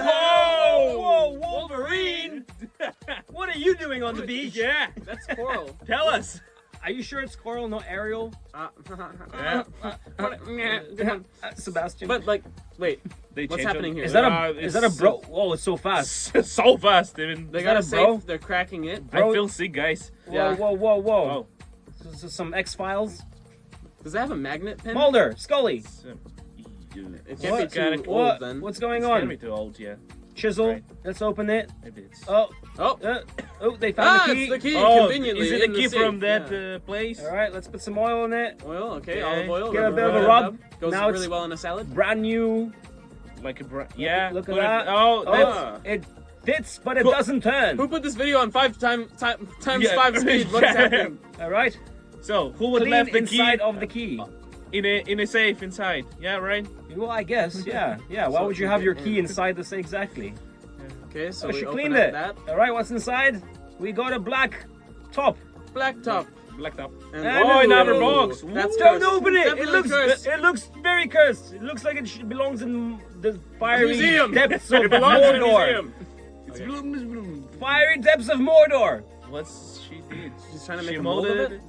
Whoa, Wolverine! What are you doing on the beach? Yeah, That's coral. tell us. Are you sure it's coral, not Ariel? Yeah. Sebastian. But like, wait, They what's changed happening it. here? is that a it's bro? Oh, it's so fast. so fast, even. They Is got that a a bro? safe. They're cracking it. I bro? feel sick, guys. Yeah. Whoa. Oh, This is some X-Files. Does that have a magnet pin? Mulder, Scully. It can't be What? too old then. What's going Can't on? be too old, yeah. Chisel. Right. Let's open it. Maybe it's. Oh, Oh, they found the key. it's the key. Oh, Conveniently is it in the key safe, from that yeah. place? All right, let's put some oil in it. Oil, okay, Okay. olive oil. Give it a bit of a rub. rub. Goes Now really it's- well in a salad. Brand new. Like a yeah. Look at put it- that. Oh, Oh. that's It fits, but it Cool. doesn't turn. Who put this video on times Yeah. 5 speed? What is Yeah. happening? All right. so. Who would Clean left the key inside of the key. in a safe inside? Yeah, right. Well, I guess, yeah. Why So would you you have your get key in. inside this exactly? Okay, so Oh, we she open cleaned up it. that All right, what's inside? We got a black top. black top. Blacked up. And Oh, another Ooh, box. That's Don't cursed. open it. Definitely cursed. It looks very cursed. It looks like it belongs in the fiery Museum. depths of It belongs in a Mordor. museum. It's Fiery depths of Mordor. What's she did? She's trying to She make a mold of molded it.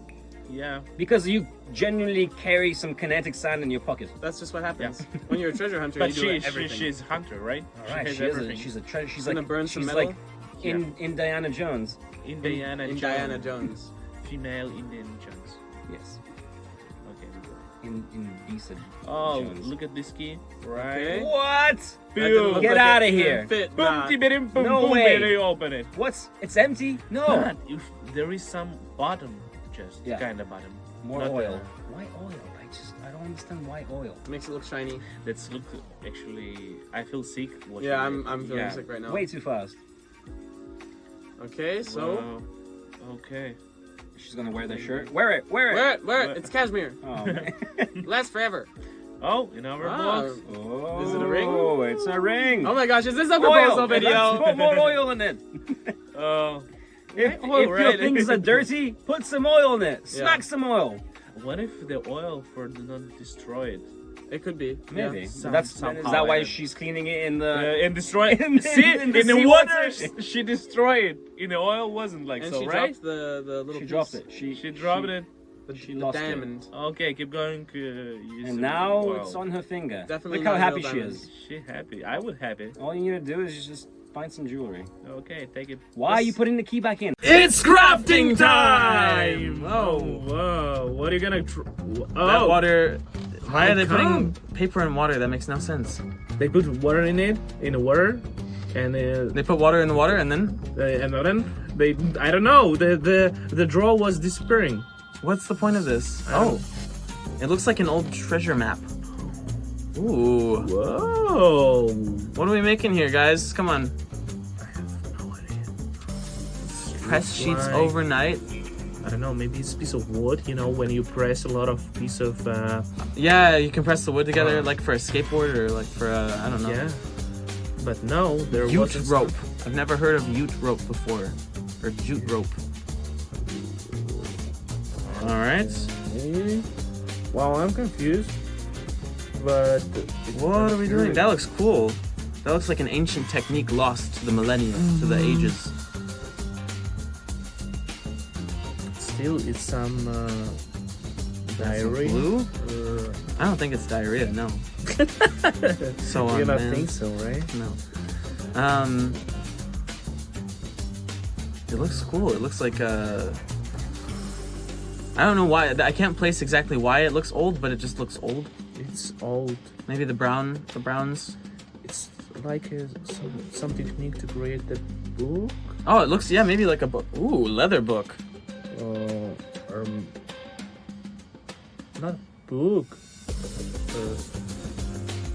Yeah. Because you genuinely carry some kinetic sand in your pocket. That's just what happens when you're a treasure hunter. But you do everything. she's hunter, right? All right, has she is everything. she's a treasure. She's Gonna like burn some she's metal? like in Diana Jones. Indiana in Jones. Diana Jones. Female Indiana Jones. Yes. Okay. In Decent. Oh, Jones. look at this key. Right. Okay. What? That didn't look Get like outta it here. didn't Fit. Boom, Nah. boom, boom, No boom, way. and you open it. What's? It's empty? No. But if there is some bottom, just Yeah. kind of bottom. More Not oil. the- Why oil? I don't understand why oil. Makes it look shiny. Let's look. Actually, I feel sick. watching Yeah, it. I'm feeling Yeah. sick right now. Way too fast. Okay, so Wow. Okay. She's gonna wear the shirt. Wear it. Wear it. wear it. Wear- It's cashmere. Oh, man. Lasts forever. Oh, in our Ah. box. Oh, Is it a ring? Oh, it's a ring. Oh my gosh, is this a Oil. proposal Let's video? put more oil in it. Oh. If Oil, your right. things are dirty, put some oil in it. Yeah. Smack some oil. What if the oil for do not destroy it? It could be. Maybe. Yeah. Some- Is somehow, that why yeah. she's cleaning it in the? And destroy it. in See, the in the seawater. water, she destroyed it. In the oil, wasn't like And so, she right? dropped the little She piece. dropped it. She dropped it. She The lost diamond. Okay, keep going. Use And the now oil. it's on her finger. Definitely Look how not happy real she diamonds. is. She happy. I would happy. All you need to do is just find some jewelry. Okay, take it. Why are you putting the key back in? It's crafting time! Oh, whoa! What are you gonna? That Oh, water. Why How are they come? putting paper in water? That makes no sense. they put water in it, in the water, and They put water in the water and then then they. I don't know. The draw was disappearing. what's the point of this? I don't- Oh, it looks like an old treasure map. Ooh, Whoa! what are we making here, guys? Come on. No idea. Press sheets like- overnight. I don't know. Maybe it's a piece of wood. You know, when you press a lot of piece of. Yeah, you can press the wood together like for a skateboard or like for a, I don't know. Yeah. But no, there Ute wasn't rope. I've never heard of ute rope before. Or jute rope. Alright. Maybe. Wow, I'm confused. But What are we doing? That looks cool. That looks like an ancient technique lost to the millennia, to the ages. Still, it's some Some diary. glue? Or... I don't think it's diarrhea, no. So you don't man. think so, right? No. It looks cool. It looks like I don't know why. I can't place exactly why it looks old, but it just looks old. It's old. Maybe the browns. It's like some technique to create the book. Oh, it looks, yeah, maybe like a book. Ooh, leather book. Or not book.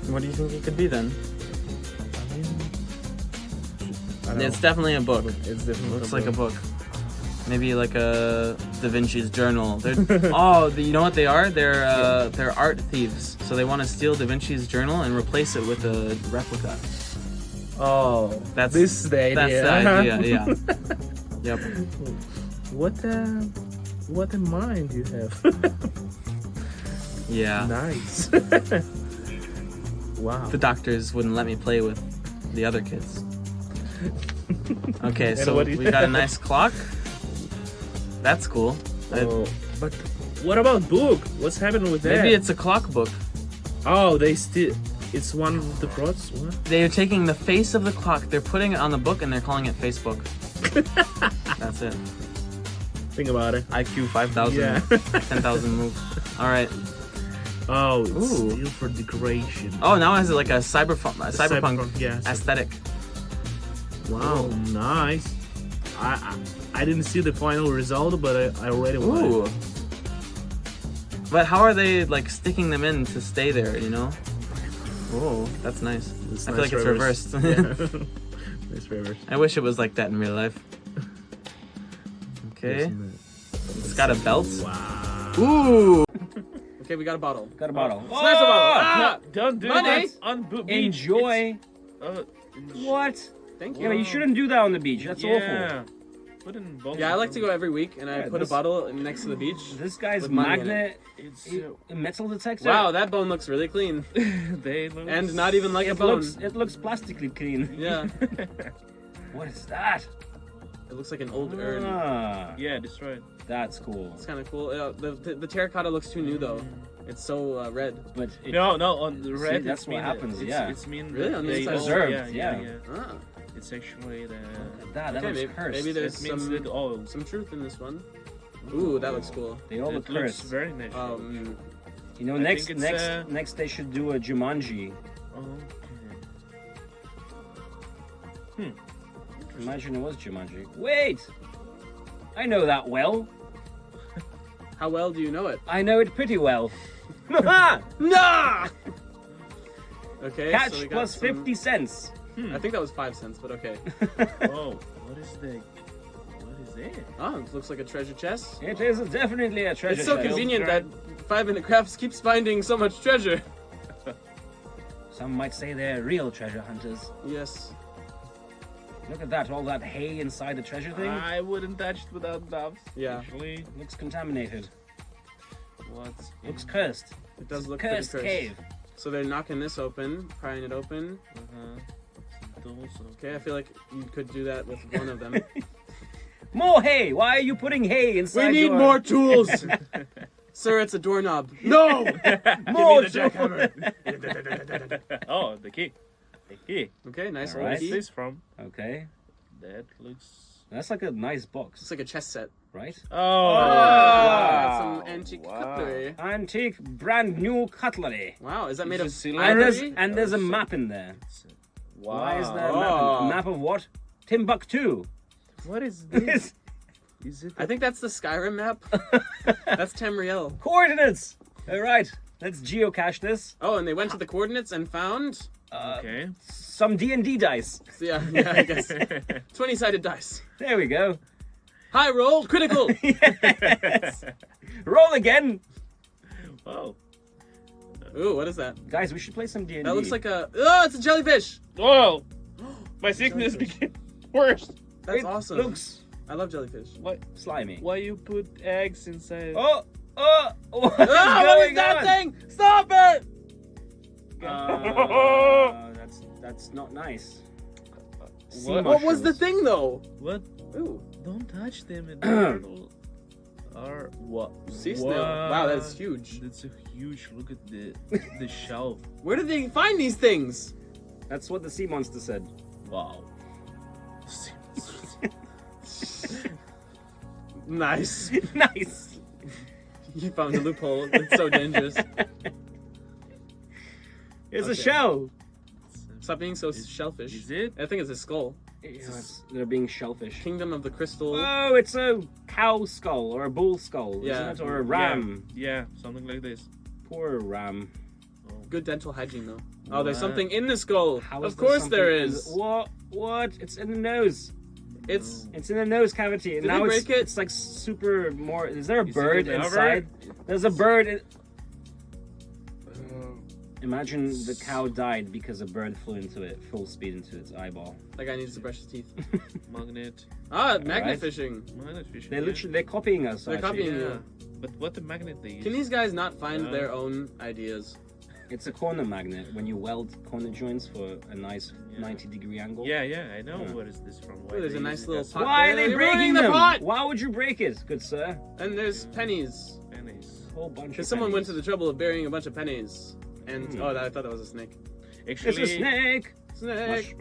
What do you think it could be then? I mean, I don't It's know. definitely a book. It's definitely Looks like a book. Maybe like a Da Vinci's journal. They're, you know what they are? They're art thieves. So they want to steal Da Vinci's journal and replace it with a replica. Oh, That's this is the idea. That's the idea. Yeah. Yep. What a mind you have. Yeah. Nice. Wow. The doctors wouldn't let me play with the other kids. Okay, And so what do you- we got a nice clock. That's cool. Oh, but what about book? What's happening with that? Maybe it's a clock book. Oh, they still. It's one of the prods. What? They're taking the face of the clock, they're putting it on the book, and they're calling it Facebook. That's it. Think about it. IQ 5,000, Yeah. 10,000 move. All right. Oh, it's Ooh. still for decoration. Oh, now it has like a cyberpunk yeah. aesthetic. Wow, nice. I didn't see the final result, but I already want Ooh. it. But how are they like sticking them in to stay there? You know? Oh, that's nice. It's I feel nice like it's reversed. Yeah. Nice reverse. I wish it was like that in real life. Okay. Isn't It's got a belt. it? Wow. Ooh. Okay, we got a bottle. Got a bottle. Smash the bottle. Ah! Don't do Money. that on beach. Enjoy. It's, What? Thank Yeah, you. but you shouldn't do that on the beach. That's awful. yeah. Put in both. Yeah, I like to go every week, and I Yeah, put this- a bottle next to the beach. This guy's With money in magnet, It's a metal detector. Wow, that bone looks really clean, they look and not even like a It bone. looks plastically clean. Yeah, What is that? it looks like an old urn. Ah, Yeah, destroyed. that's cool. It's kind of cool. The terracotta looks too new though. It's so red. But it, No, on the red. that's it's what mean happens, It's, yeah. it's mean Really? that On the they inside? Preserved, yeah. Ah, It's actually the. that okay, looks maybe, cursed. maybe there's It means that all. some truth in this one. Ooh, that looks cool. They all It look looks cursed. very natural. You know, I next think it's, next they should do a Jumanji. Okay. Imagine it was Jumanji. Wait, I know that well. How well do you know it? I know it pretty well. Nah. Okay. Catch so we got plus some- 50 cents. I think that was 5 cents, but okay. Oh, what is the? What is it? Oh, it looks like a treasure chest. It is definitely a treasure It's so chest. convenient that 5 Minute Crafts keeps finding so much treasure. Some might say they're real treasure hunters. Yes. Look at that, all that hay inside the treasure thing. I wouldn't touch it without gloves. Yeah. Actually, Looks contaminated. what's Looks cursed. It does look Cursed pretty cave. So they're knocking this open, prying it open. Okay, I feel like you could do that with one of them. More hay! Why are you putting hay inside We need your... more tools! Sir, it's a doorknob. No! More Oh, the key. The key. Okay, nice All old right. key. Where's this from? Okay. That looks. That's like a nice box, It's like a chess set. right? Oh. Ah, some antique cutlery. Antique, brand new cutlery. Wow, is that made of Is it silver? ivory? And there's a map in there. Wow. Why is there a Oh. map of what? Timbuktu. What is this? Is it? I think that's the Skyrim map. That's Tamriel. Coordinates! Alright, let's geocache this. Oh, and they went to the coordinates and found... Okay. Some D&D dice. So yeah, I guess. 20-sided dice. There we go. High roll, critical! Yes! Roll again! Oh. Ooh, what is that? Guys, we should play some D&D. That looks like a... Oh, it's a jellyfish! Whoa. My sickness became worse. That's It awesome. looks I love jellyfish. Why? slimy. Why you put eggs inside? Oh! What is Oh, what going is that on? thing? Stop it! That's not nice. What? What was the thing, though? What? Ooh, Don't touch them. Are what? sea snail. Wow, that's huge. That's a huge. Look at the shelf. Where did they find these things? That's what the sea monster said. Wow. Nice. Nice. You found a loophole. It's so dangerous. It's a Okay. shell. Stop being so shellfish. Is it? I think it's a skull. They're being shellfish. Kingdom of the Crystal. Oh, it's a cow skull or a bull skull, Yeah. isn't it? Or a ram. Yeah, something like this. Poor ram. Good dental hygiene, though. Oh, there's What? something in the skull. How is Of course something there in is. the- What? What? It's in the nose. It's It's in the nose cavity. And Did now they it's, break it? it's like super more. Is there a Is it bird a inside? There's a bird. Imagine Uh, the cow died because a bird flew into it, full speed into its eyeball. that guy needs to brush his teeth. Magnet. Ah, magnet Alright. fishing. Magnet fishing. They're copying us. They're actually. copying Yeah. you. But what the magnet they use? Can these guys not find Uh, their own ideas? It's a corner magnet when you weld corner joints for a nice 90-degree angle. Yeah, I know. Yeah. What is this from? Ooh, there's a they nice use it little as pot. Why are they You're breaking ruining the them? pot! Why would you break it, good sir? And there's pennies. pennies. A whole bunch. Because of someone went to pennies. the trouble of burying a bunch of pennies. And, Hmm. I thought that was a snake. Actually, It's a snake. Snake!